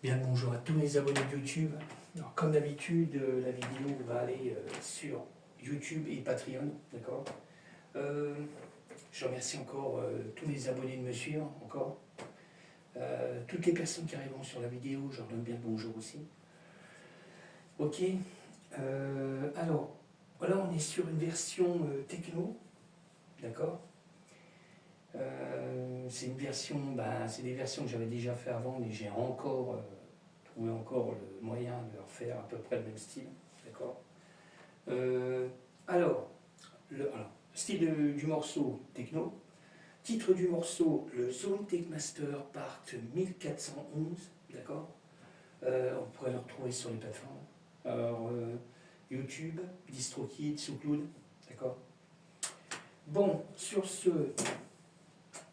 Bien le bonjour à tous mes abonnés de YouTube. Alors, comme d'habitude, la vidéo va aller sur YouTube et Patreon, d'accord. Je remercie encore tous mes abonnés de me suivre, encore. Toutes les personnes qui arriveront sur la vidéo, je leur donne bien le bonjour aussi. Ok. Alors, voilà, on est sur une version techno, d'accord. C'est une version, c'est des versions que j'avais déjà fait avant, mais j'ai encore trouvé encore le moyen de refaire à peu près le même style, d'accord. Alors, style du morceau techno, titre du morceau le Zone Tech Master Part 1411, d'accord. On pourrait le retrouver sur les plateformes. Alors, YouTube, DistroKid, SoundCloud, d'accord. Bon, sur ce,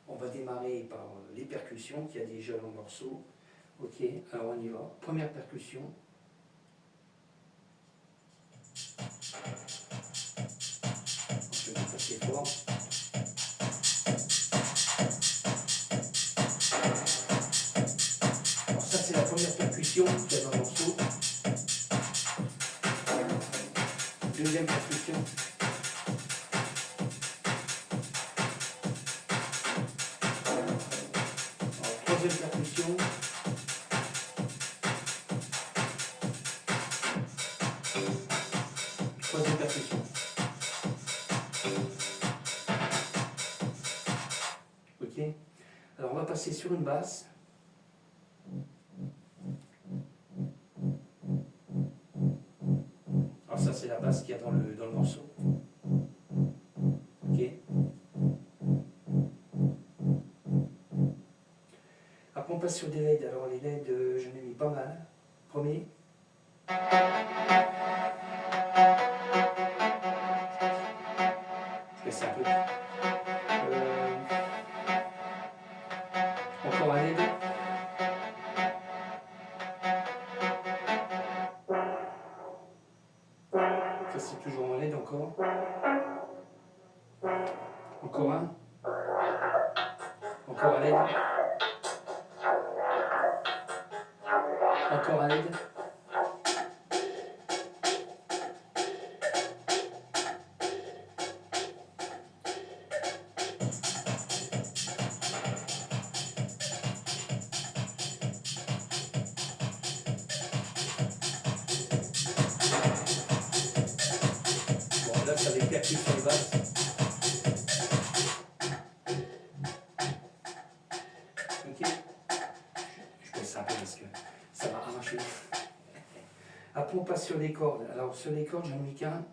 on va démarrer par les percussions qu'il y a déjà dans le morceau. Ok, alors on y va. Première percussion. Je vais passer fort. Alors ça c'est la première percussion qu'il y a dans le morceau. Deuxième percussion. Alors, troisième percussion. Troisième percussion. Ok. Alors on va passer sur une basse. Alors ça c'est la basse qu'il y a dans le morceau. Ok. Après on passe sur des LED. Alors les LED, j'en ai mis pas mal. Premier. Je laisse un peu. Encore un LED. Ça c'est toujours en LED encore. Encore un. Encore un LED. Encore un LED. Bon là ça les percute sur les basses. Ok. Je baisse un peu parce que ça va arracher. Après on passe sur les cordes. Alors sur les cordes j'en ai mis qu'un.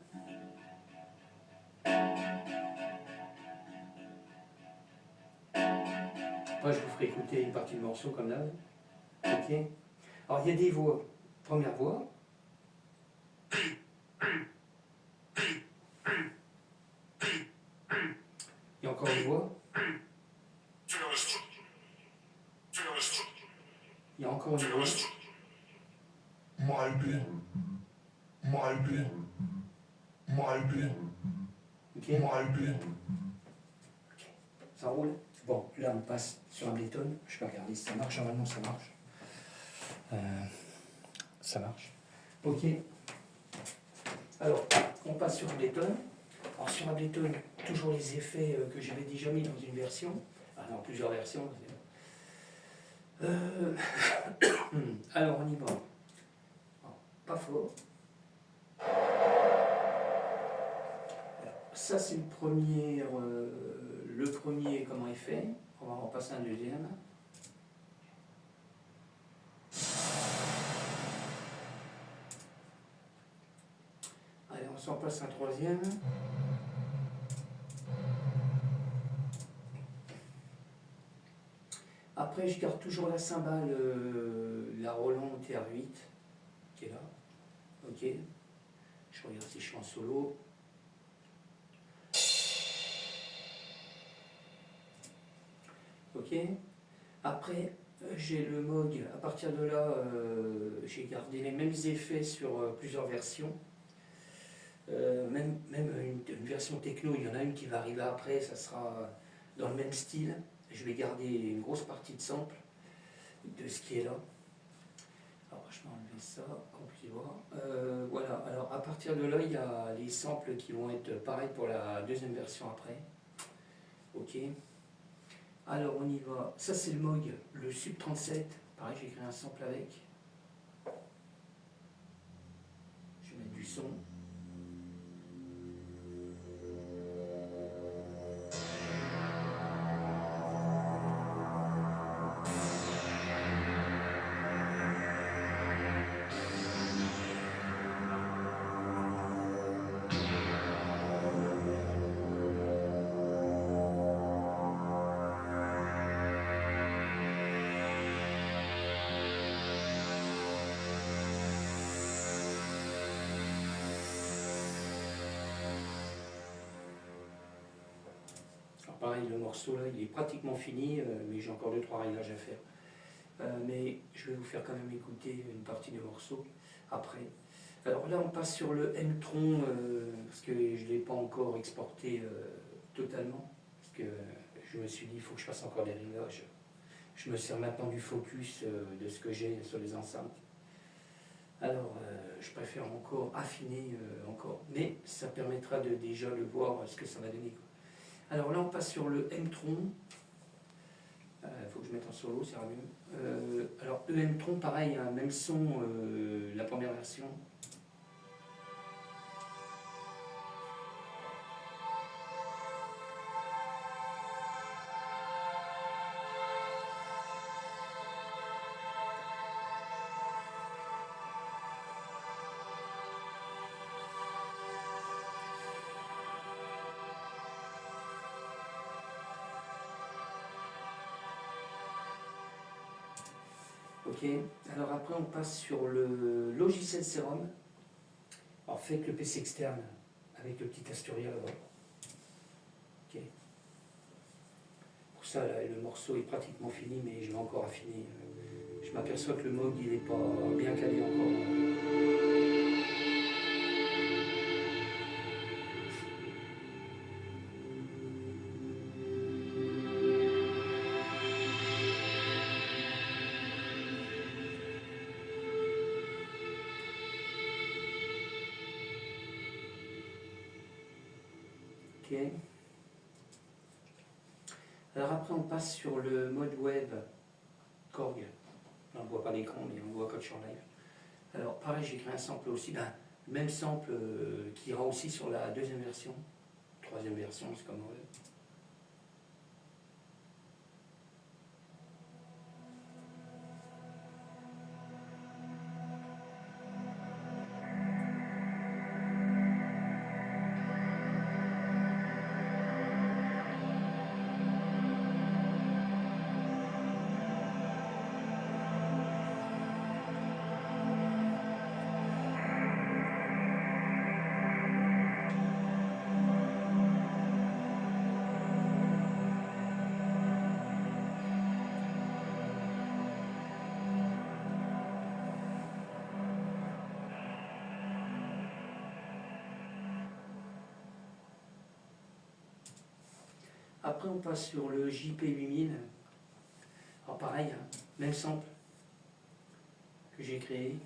Moi je vous ferai écouter une partie du morceau comme là. Ok. Alors il y a des voix. Première voix. Il y a encore une voix. Il y a encore une voix. Ok. Ok. Ça roule. Bon, là on passe sur Ableton. Je vais regarder si ça marche. Normalement ça marche. Ça marche. Ok. Alors, on passe sur Ableton. Alors sur Ableton, toujours les effets que j'avais déjà mis dans une version. Ah non, plusieurs versions. Alors on y va. Alors, pas fort. Alors, ça c'est le premier comment il fait. On va en passer un deuxième. Allez, on s'en passe un troisième. Après, je garde toujours la cymbale, la Roland TR8, qui est là. Ok. Je regarde si je suis en solo. Ok. Après, j'ai le Moog. À partir de là, j'ai gardé les mêmes effets sur plusieurs versions. Même une version techno, il y en a une qui va arriver après, ça sera dans le même style. Je vais garder une grosse partie de sample de ce qui est là. Alors je vais enlever ça, qu'on puisse voir. Voilà, alors à partir de là, il y a les samples qui vont être pareils pour la deuxième version après. Ok. Alors on y va. Ça c'est le Moog, le Sub 37. Pareil, j'ai créé un sample avec. Je vais mettre du son. Alors pareil, le morceau là, il est pratiquement fini, mais j'ai encore 2-3 réglages à faire. Mais je vais vous faire quand même écouter une partie du morceau après. Alors là, on passe sur le M-Tron, parce que je ne l'ai pas encore exporté totalement, parce que je me suis dit, il faut que je fasse encore des réglages. Je me sers maintenant du focus de ce que j'ai sur les enceintes. Alors, je préfère encore affiner encore, mais ça permettra de déjà le voir ce que ça va donner, quoi. Alors là, on passe sur le M-Tron. Il faut que je mette en solo, ça ira mieux. Alors, le M-Tron, pareil, hein, même son, la première version. Ok, alors après on passe sur le logiciel Serum. Alors faites le PC externe avec le petit Asturia là-bas. Ok. Pour ça, là, le morceau est pratiquement fini, mais je vais encore affiner. Je m'aperçois que le Moog il n'est pas bien calé encore. Ok. Alors après on passe sur le mode web Korg. Là, on ne voit pas l'écran, mais on voit quand je suis en live. Alors pareil, j'ai créé un sample aussi, ben, même sample qui ira aussi sur la deuxième version, troisième version, c'est comme on veut. Après, on passe sur le JP8000. Alors pareil, hein, même sample que j'ai créé.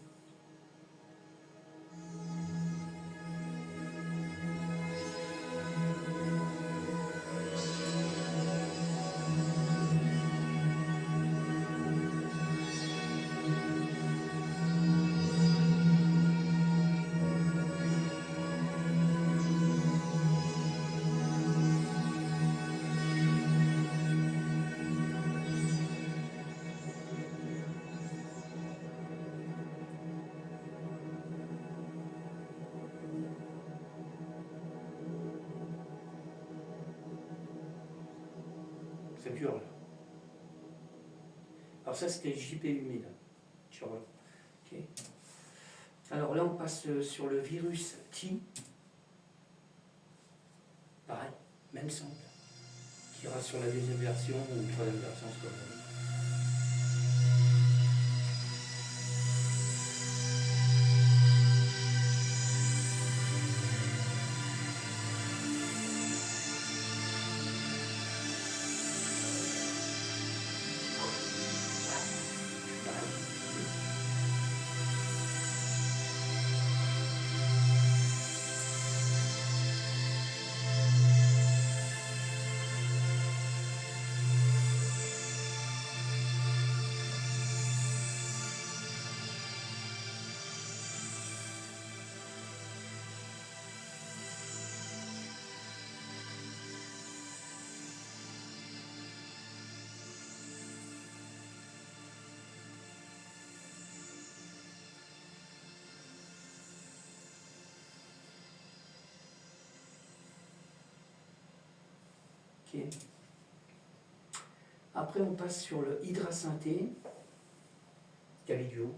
Ça dure là. Alors ça, c'était le JP8000. Ok. Alors là, on passe sur le virus T. Pareil, même sample. Qui ira sur la deuxième version ou troisième version, c'est comme ça. Pareil. Ok. Après, on passe sur le hydrasynthé, galet duo.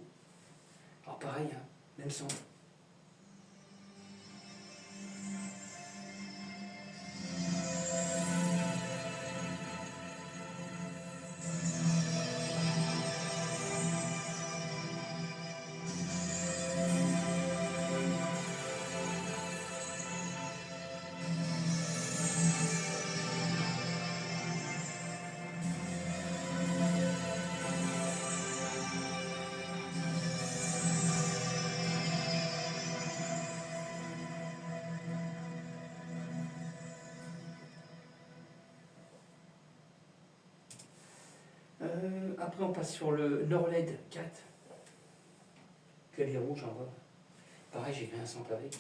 Alors pareil, hein, même son. Après, on passe sur le Norled 4. Clavier rouge en bas. Pareil, j'ai fait un sample avec.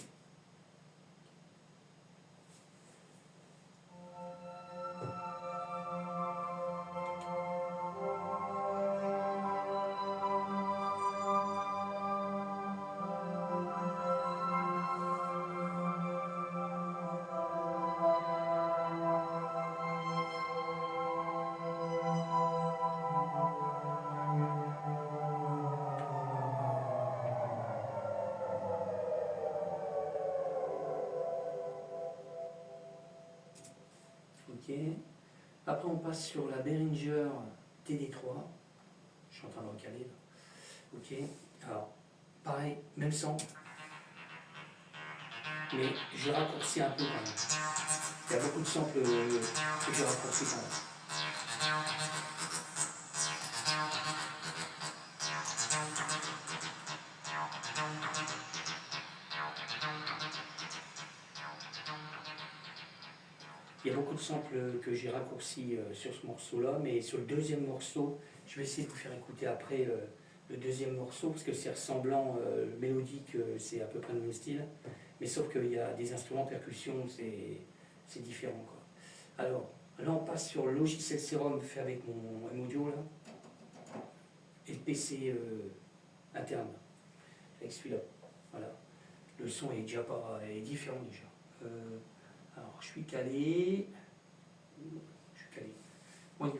Ok. Après, on passe sur la Behringer TD3. Je suis en train de recaler là. Ok. Alors, pareil, même son. Mais je raccourcis un peu quand même. Il y a beaucoup de samples que je raccourcis quand même. Il y a beaucoup de samples que j'ai raccourcis sur ce morceau-là, mais sur le deuxième morceau, je vais essayer de vous faire écouter après le deuxième morceau, parce que c'est ressemblant, mélodique, c'est à peu près le même style, mais sauf qu'il y a des instruments de percussion, c'est différent, quoi. Alors, là on passe sur le logiciel Serum fait avec mon M-Audio, là, et le PC interne, avec celui-là. Voilà. Le son est déjà pas, est différent déjà. Alors, je suis calé. Je suis calé. On y va.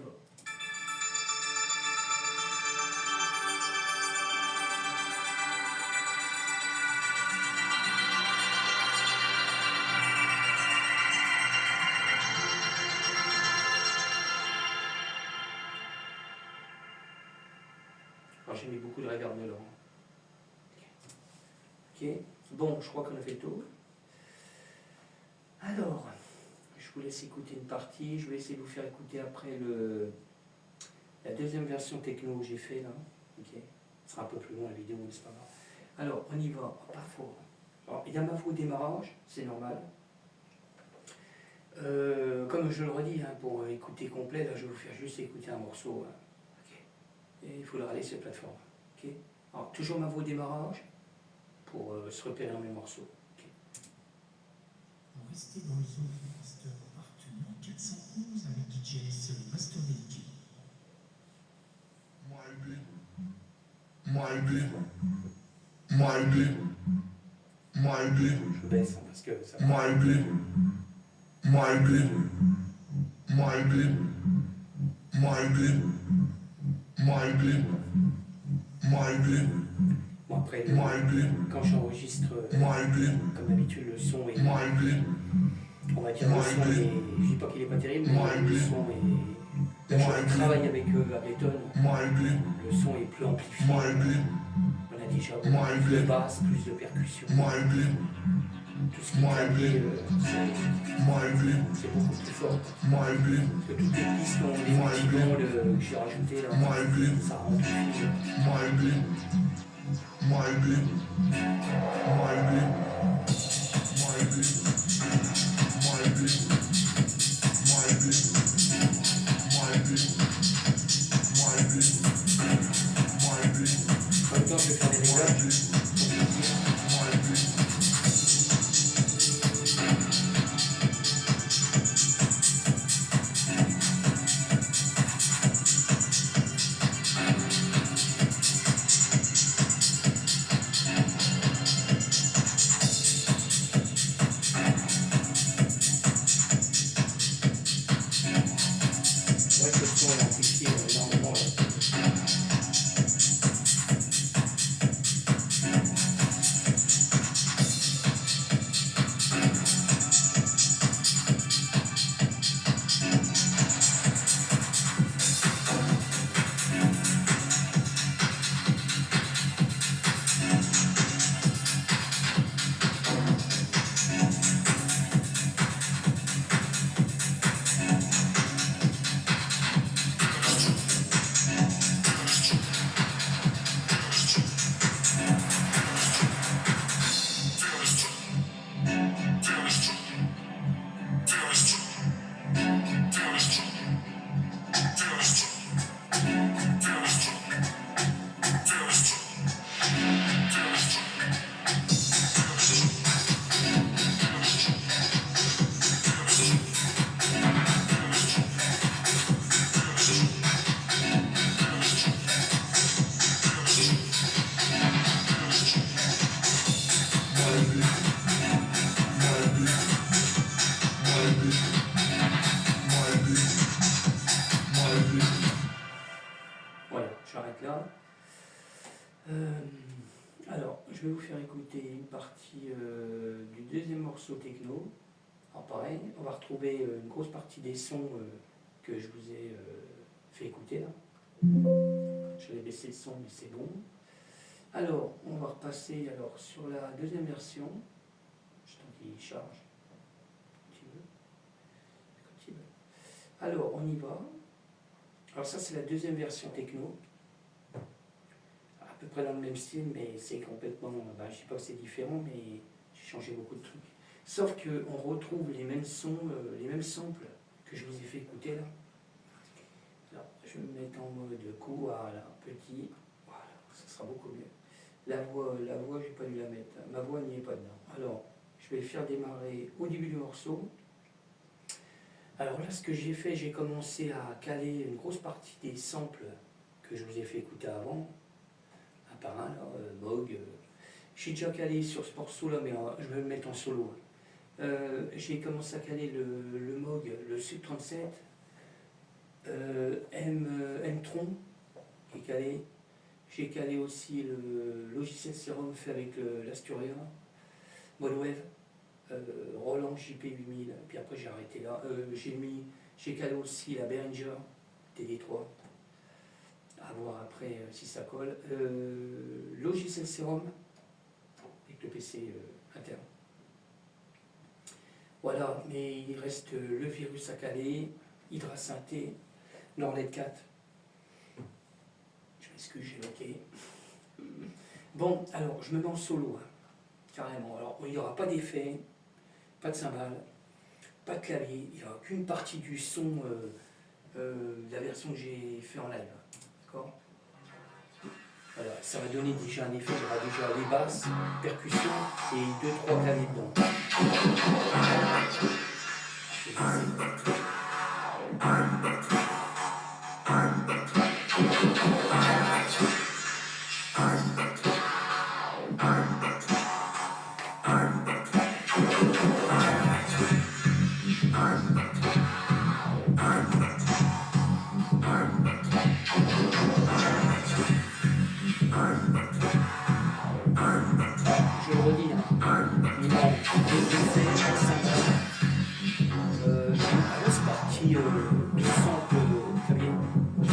Alors, j'ai mis beaucoup de reverb dedans. Ok. Bon, je crois qu'on a fait le tour. Alors, je vous laisse écouter une partie. Je vais essayer de vous faire écouter après la deuxième version techno que j'ai fait là. Ok. Ce sera un peu plus long la vidéo, mais c'est pas grave. Alors, on y va. Pas fort. Alors, il y a ma voix au démarrage, c'est normal. Comme je le redis, hein, pour écouter complet, là, je vais vous faire juste écouter un morceau. Hein. Okay. Et il faudra aller sur la plateforme. Okay. Alors, toujours ma voix au démarrage pour se repérer dans mes morceaux. Okay. On restait dans le zone du master appartenu en 411 avec DJS Master Milky. Je baisse hein, parce que ça. Bon, après, quand j'enregistre, comme d'habitude, le son est. On va dire le son est. Je dis pas qu'il est pas terrible, mais le son est. Là, je travaille avec Ableton. Le son est plus amplifié. On a déjà plus de basse, plus de percussion. Tout ce qui est clavier, c'est beaucoup plus fort. Parce que toutes les pistes ont des multibandes que j'ai rajoutées là, ça amplifie. En même temps, je vais faire des réglages. Alors, je vais vous faire écouter une partie du deuxième morceau techno. Alors pareil, on va retrouver une grosse partie des sons que je vous ai fait écouter là. Je vais baisser le son, mais c'est bon. Alors, on va repasser alors, sur la deuxième version. Je t'en dis, charge. Quand il veut. Quand il veut. Alors, on y va. Alors ça, c'est la deuxième version techno. À peu près dans le même style, mais c'est complètement... je ne sais pas que c'est différent, mais j'ai changé beaucoup de trucs. Sauf qu'on retrouve les mêmes sons, les mêmes samples que je vous ai fait écouter là. Alors, je vais me mettre en mode coup, voilà, petit, voilà, ça sera beaucoup mieux. La voix, j'ai pas dû la mettre, ma voix n'y est pas dedans. Alors, je vais le faire démarrer au début du morceau. Alors là, ce que j'ai fait, j'ai commencé à caler une grosse partie des samples que je vous ai fait écouter avant, un par un, là, Moog. J'ai déjà calé sur ce morceau-là, mais je vais le mettre en solo. J'ai commencé à caler le Moog, le Sub 37, M-Tron qui est calé. J'ai calé aussi le logiciel Serum fait avec l'Asturia, Modwave, Roland JP8000, puis après j'ai arrêté là. J'ai calé aussi la Behringer TD3, à voir après si ça colle. Logiciel Serum avec le PC interne. Voilà, mais il reste le virus à caler, Hydra Synthé, Norlet 4. Je m'excuse, j'ai bloqué. Bon, alors je me mets en solo, hein, carrément. Alors il n'y aura pas d'effet, pas de cymbales, pas de clavier, il n'y aura qu'une partie du son de la version que j'ai fait en live. D'accord ? Voilà, ça va donner déjà un effet, il y aura déjà les basses, percussions et 2-3 claviers dedans. Je le redis, hein. Il manque des effets, un cymbale, une grosse partie du sample clavier. Il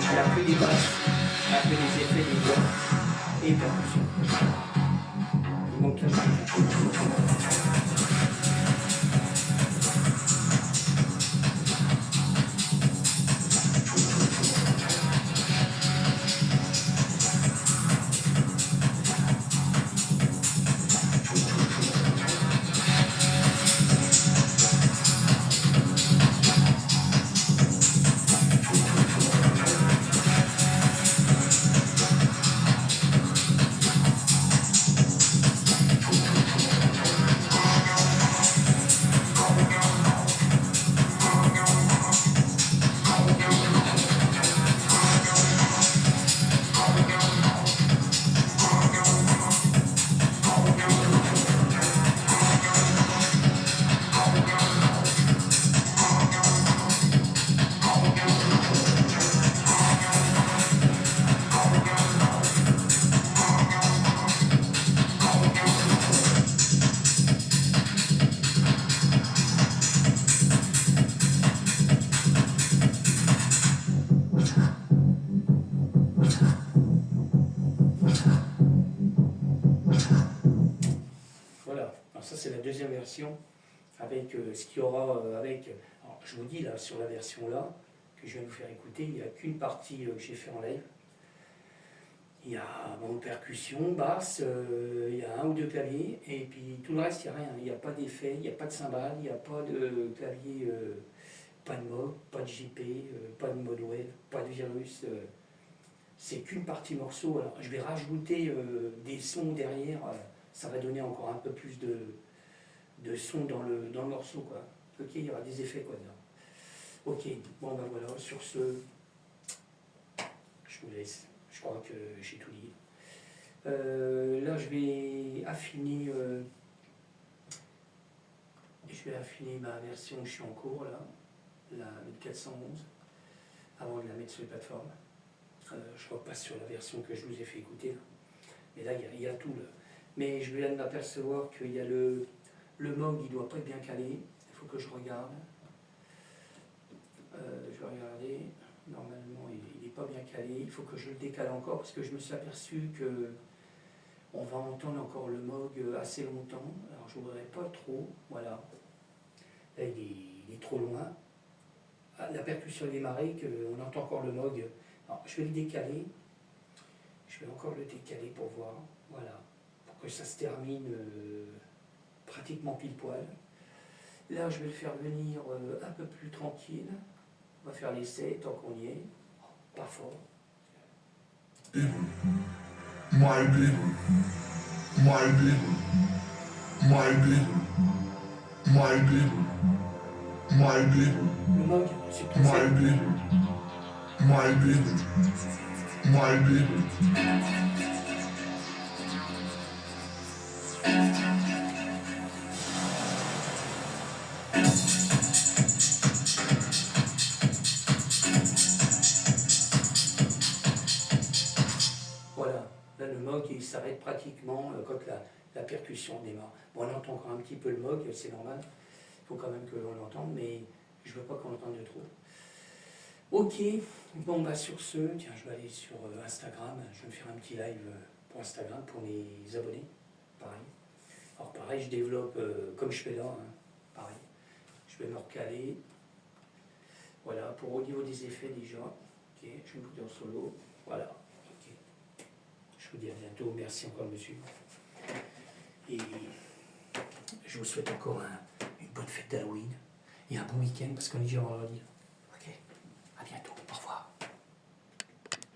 n'y a que des basses, un peu des effets, des voix et percussions. Il manque un peu. Voilà, alors ça c'est la deuxième version avec ce qu'il y aura avec. Alors, je vous dis là sur la version là que je viens de vous faire écouter, il n'y a qu'une partie que j'ai fait en live. Il y a bon, percussion, basse, il y a un ou deux claviers, et puis tout le reste il n'y a rien. Il n'y a pas d'effet, il n'y a pas de cymbales, il n'y a pas de clavier, pas de Moog, pas de JP, pas de Modwave, pas de virus. C'est qu'une partie morceau. Alors, je vais rajouter des sons derrière, ça va donner encore un peu plus de son dans le morceau, quoi. Ok, il y aura des effets, quoi, dedans. Ok, bon ben voilà, sur ce, je vous laisse. Je crois que j'ai tout dit. Là, je vais affiner ma version que je suis en cours, là, la 1411, avant de la mettre sur les plateformes. Je repasse sur la version que je vous ai fait écouter. Là. Mais là, il y a tout. Là. Mais je viens de m'apercevoir qu'il y a le Moog, il ne doit pas être bien calé. Il faut que je regarde. Je vais regarder. Normalement, il n'est pas bien calé. Il faut que je le décale encore parce que je me suis aperçu que on va entendre encore le Moog assez longtemps. Alors, je ne voudrais pas trop. Voilà. Là, il est trop loin. Ah, la percussion est démarrée, qu'on entend encore le Moog. Alors, je vais le décaler. Je vais encore le décaler pour voir. Voilà. Pour que ça se termine pratiquement pile poil. Là, je vais le faire venir un peu plus tranquille. On va faire l'essai tant qu'on y est. Pas fort. My people, my people, my people, my people, my people, Le Moog, c'est trop my faible. people, my people, my people. Voilà. Là, le Moog, il s'arrête pratiquement quand la percussion démarre. Bon, on entend encore un petit peu le Moog, c'est normal. Il faut quand même que l'on l'entende, mais je ne veux pas qu'on l'entende de trop. Ok, bon bah sur ce, tiens, je vais aller sur Instagram, je vais me faire un petit live pour Instagram, pour mes abonnés, pareil. Alors pareil, je développe comme je fais là, hein, pareil. Je vais me recaler, voilà, pour au niveau des effets déjà, ok, je vais me foutre en solo, voilà, ok. Je vous dis à bientôt, merci encore de me suivre. Et je vous souhaite encore une bonne fête d'Halloween et un bon week-end, parce qu'on est déjà vendredi.